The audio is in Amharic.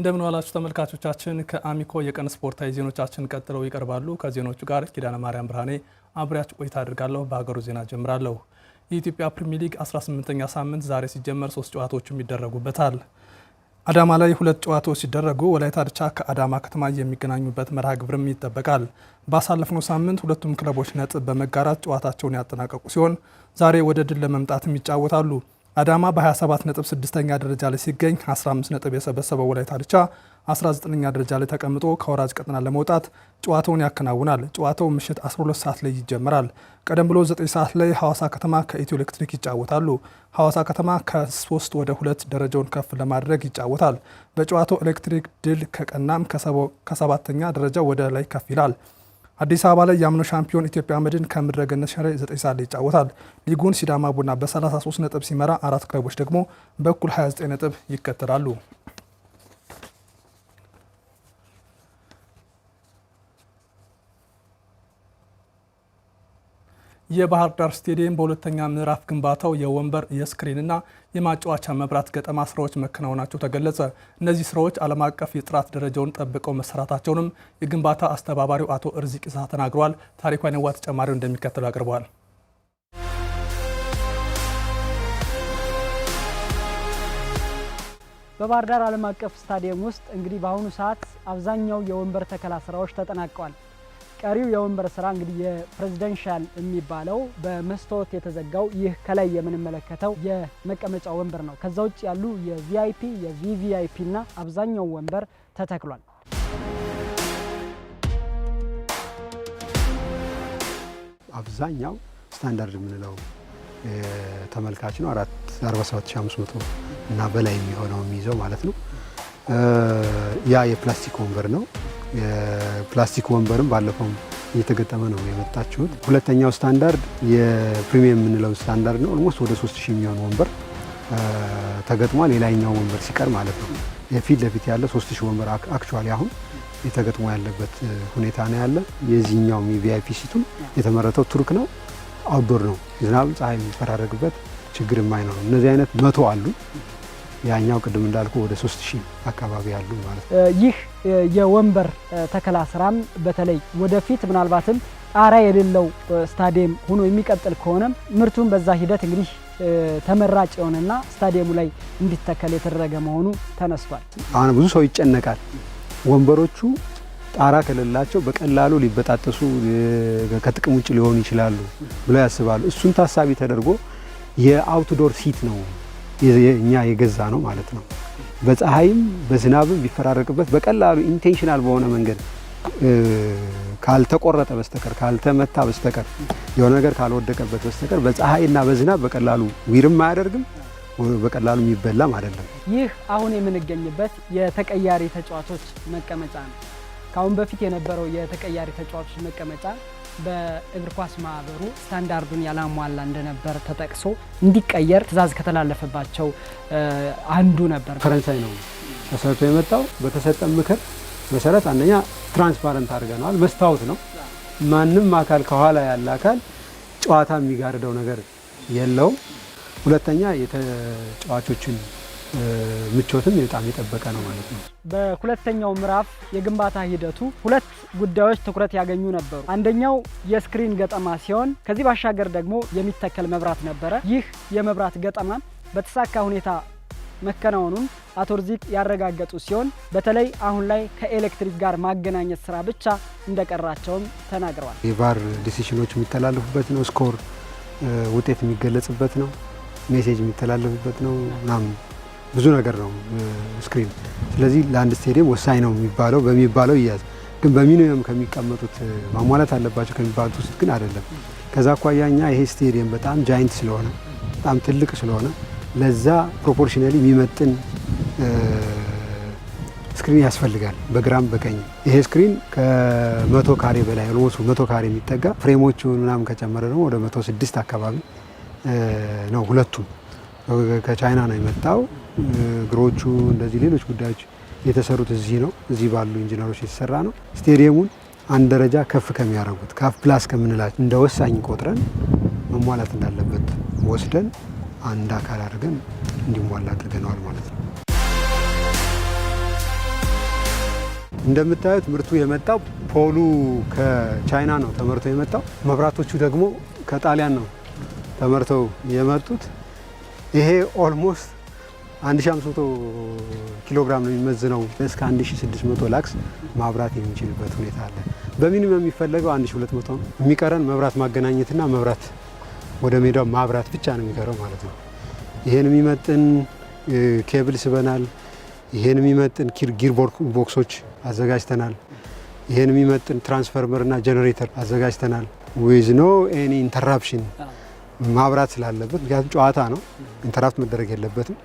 እንደምን ዋላችሁ ተመልካቾቻችን። ከአሚኮ የቀን ስፖርታዊ ዜናዎቻችን ቀጥለው ይቀርባሉ። ከዜናዎቹ ጋር ኪዳነ ማርያም ብርሃኔ አብሬያችሁ ቆይታ አድርጋለሁ። በሀገሩ ዜና ጀምራለሁ። የኢትዮጵያ ፕሪሚየር ሊግ 18ኛ ሳምንት ዛሬ ሲጀመር 3 ጨዋታዎችም ይደረጉበታል። አዳማ ላይ 2 ጨዋታዎች ሲደረጉ ወላይታ ድቻ ከአዳማ ከተማ የሚገናኙበት መርሃ ግብርም ይጠበቃል። ባሳለፍነው ሳምንት ሁለቱም ክለቦች ነጥብ በመጋራት ጨዋታቸውን ያጠናቀቁ ሲሆን ዛሬ ወደ ድል ለመምጣትም ይጫወታሉ። አዳማ በ27 ነጥብ 6ኛ ደረጃ ላይ ሲገኝ 15 ነጥብ የሰበሰበው ወላይታ ድቻ 19ኛ ደረጃ ላይ ተቀምጦ ከወራጅ ቀጠና ለመውጣት ጨዋታውን ያከናውናል። ጨዋታው ምሽት 12 ሰዓት ላይ ይጀምራል። ቀደም ብሎ 9 ሰዓት ላይ ሐዋሳ ከተማ ከኢትዮ ኤሌክትሪክ ይጫወታሉ። ሐዋሳ ከተማ ከ3 ወደ 2 ደረጃውን ከፍ ለማድረግ ይጫወታል። በጨዋታው ኤሌክትሪክ ድል ከቀናም ከ7ኛ ደረጃ ወደ ላይ ከፍ ይላል። አዲስ አበባ ላይ የአምኖ ሻምፒዮን ኢትዮጵያ መድን ከምድረ ገነት ሸረ 9 ሰዓት ላይ ይጫወታል። ሊጉን ሲዳማ ቡና በ33 ነጥብ ሲመራ 4 ክለቦች ደግሞ በኩል 29 ነጥብ ይከተላሉ። የባህር ዳር ስቴዲየም በሁለተኛ ምዕራፍ ግንባታው የወንበር የስክሪንና የማጫወቻ መብራት ገጠማ ስራዎች መከናወናቸው ተገለጸ። እነዚህ ስራዎች ዓለም አቀፍ የጥራት ደረጃውን ጠብቀው መሰራታቸውንም የግንባታ አስተባባሪው አቶ እርዚቅ ኢሳ ተናግረዋል። ታሪኩ አይነዋ ተጨማሪው እንደሚከተለው አቅርበዋል። በባህር ዳር ዓለም አቀፍ ስታዲየም ውስጥ እንግዲህ በአሁኑ ሰዓት አብዛኛው የወንበር ተከላ ስራዎች ተጠናቀዋል። ቀሪው የወንበር ስራ እንግዲህ የፕሬዚደንሻል የሚባለው በመስታወት የተዘጋው ይህ ከላይ የምንመለከተው የመቀመጫ ወንበር ነው። ከዛ ውጭ ያሉ የቪአይፒ የቪቪአይፒ እና አብዛኛው ወንበር ተተክሏል። አብዛኛው ስታንዳርድ የምንለው ተመልካች ነው 47500 እና በላይ የሚሆነው የሚይዘው ማለት ነው። ያ የፕላስቲክ ወንበር ነው። የፕላስቲክ ወንበርም ባለፈው እየተገጠመ ነው የመጣችሁት። ሁለተኛው ስታንዳርድ የፕሪሚየም የምንለው ስታንዳርድ ነው። ኦልሞስት ወደ 3000 የሚሆን ወንበር ተገጥሟል። ሌላኛው ወንበር ሲቀር ማለት ነው። የፊት ለፊት ያለ 3000 ወንበር አክቹአሊ አሁን የተገጥሞ ያለበት ሁኔታ ነው ያለ። የዚህኛው የቪአይፒ ሲቱም የተመረተው ቱርክ ነው። አውትዶር ነው። ዝናብ ፀሐይ የሚፈራረግበት ችግር የማይኖረው። እነዚህ አይነት 100 አሉ። ያኛው ቅድም እንዳልኩ ወደ 3000 አካባቢ ያሉ ማለት ነው። ይህ የወንበር ተከላ ስራም በተለይ ወደፊት ምናልባትም ጣራ የሌለው ስታዲየም ሆኖ የሚቀጥል ከሆነ ምርቱን በዛ ሂደት እንግዲህ ተመራጭ የሆነና ስታዲየሙ ላይ እንዲተከል የተደረገ መሆኑ ተነስቷል። አሁን ብዙ ሰው ይጨነቃል። ወንበሮቹ ጣራ ከሌላቸው በቀላሉ ሊበጣጠሱ ከጥቅም ውጭ ሊሆኑ ይችላሉ ብለው ያስባሉ። እሱን ታሳቢ ተደርጎ የአውትዶር ሲት ነው እኛ የገዛ ነው ማለት ነው። በፀሐይም በዝናብም ቢፈራረቅበት በቀላሉ ኢንቴንሽናል በሆነ መንገድ ካልተቆረጠ በስተቀር ካልተመታ በስተቀር የሆነ ነገር ካልወደቀበት በስተቀር በፀሐይና በዝናብ በቀላሉ ዊርም አያደርግም፣ በቀላሉ የሚበላም አይደለም። ይህ አሁን የምንገኝበት የተቀያሪ ተጫዋቾች መቀመጫ ነው። ካሁን በፊት የነበረው የተቀያሪ ተጫዋቾች መቀመጫ በእግር ኳስ ማህበሩ ስታንዳርዱን ያላሟላ እንደነበር ተጠቅሶ እንዲቀየር ትዕዛዝ ከተላለፈባቸው አንዱ ነበር። ፈረንሳይ ነው ተሰርቶ የመጣው። በተሰጠ ምክር መሰረት አንደኛ ትራንስፓረንት አድርገናል። መስታወት ነው። ማንም አካል ከኋላ ያለ አካል ጨዋታ የሚጋርደው ነገር የለውም። ሁለተኛ የተጫዋቾችን ምቾትም በጣም የጠበቀ ነው ማለት ነው። በሁለተኛው ምዕራፍ የግንባታ ሂደቱ 2 ጉዳዮች ትኩረት ያገኙ ነበሩ። አንደኛው የስክሪን ገጠማ ሲሆን ከዚህ ባሻገር ደግሞ የሚተከል መብራት ነበረ። ይህ የመብራት ገጠማ በተሳካ ሁኔታ መከናወኑን አቶ ርዚቅ ያረጋገጡ ሲሆን በተለይ አሁን ላይ ከኤሌክትሪክ ጋር ማገናኘት ስራ ብቻ እንደቀራቸውም ተናግረዋል። የቫር ዲሲሽኖች የሚተላለፉበት ነው። ስኮር ውጤት የሚገለጽበት ነው። ሜሴጅ የሚተላለፍበት ነው ምናምን ብዙ ነገር ነው ስክሪን። ስለዚህ ለአንድ ስቴዲየም ወሳኝ ነው በሚባለው ይያዝ። ግን በሚኒመም ከሚቀመጡት ማሟላት አለባቸው ከሚባሉት ውስጥ ግን አይደለም። ከዛ አኳያኛ ይሄ ስቴዲየም በጣም ጃይንት ስለሆነ በጣም ትልቅ ስለሆነ ለዛ ፕሮፖርሽናሊ የሚመጥን ስክሪን ያስፈልጋል በግራም በቀኝ። ይሄ ስክሪን ከ100 ካሬ በላይ ኦልሞስት 100 ካሬ የሚጠጋ ፍሬሞቹ ምናምን ከጨመረ ደግሞ ወደ 106 አካባቢ ነው። ሁለቱም ከቻይና ነው የመጣው። እግሮቹ እንደዚህ ሌሎች ጉዳዮች የተሰሩት እዚህ ነው። እዚህ ባሉ ኢንጂነሮች የተሰራ ነው። ስቴዲየሙን አንድ ደረጃ ከፍ ከሚያደርጉት ካፍ ፕላስ ከምንላቸው እንደ ወሳኝ ቆጥረን መሟላት እንዳለበት ወስደን አንድ አካል አድርገን እንዲሟላ አድርገናል ማለት ነው። እንደምታዩት ምርቱ የመጣው ፖሉ ከቻይና ነው ተመርቶ የመጣው። መብራቶቹ ደግሞ ከጣሊያን ነው ተመርተው የመጡት። ይሄ ኦልሞስት 1500 ኪሎ ግራም ነው የሚመዝነው። እስከ 1600 ላክስ ማብራት የሚችልበት ሁኔታ አለ። በሚኒመም የሚፈለገው 1200 ነው። የሚቀረን መብራት ማገናኘትና መብራት ወደ ሜዳው ማብራት ብቻ ነው የሚቀረው ማለት ነው። ይሄን የሚመጥን ኬብል ስበናል። ይሄን የሚመጥን ጊር ቦክሶች አዘጋጅተናል። ይሄን የሚመጥን ትራንስፎርመር እና ጄኔሬተር አዘጋጅተናል። ዊዝ ኖ ኤኒ ኢንተራፕሽን ማብራት ስላለበት፣ ምክንያቱም ጨዋታ ነው፣ ኢንተራፕት መደረግ የለበትም።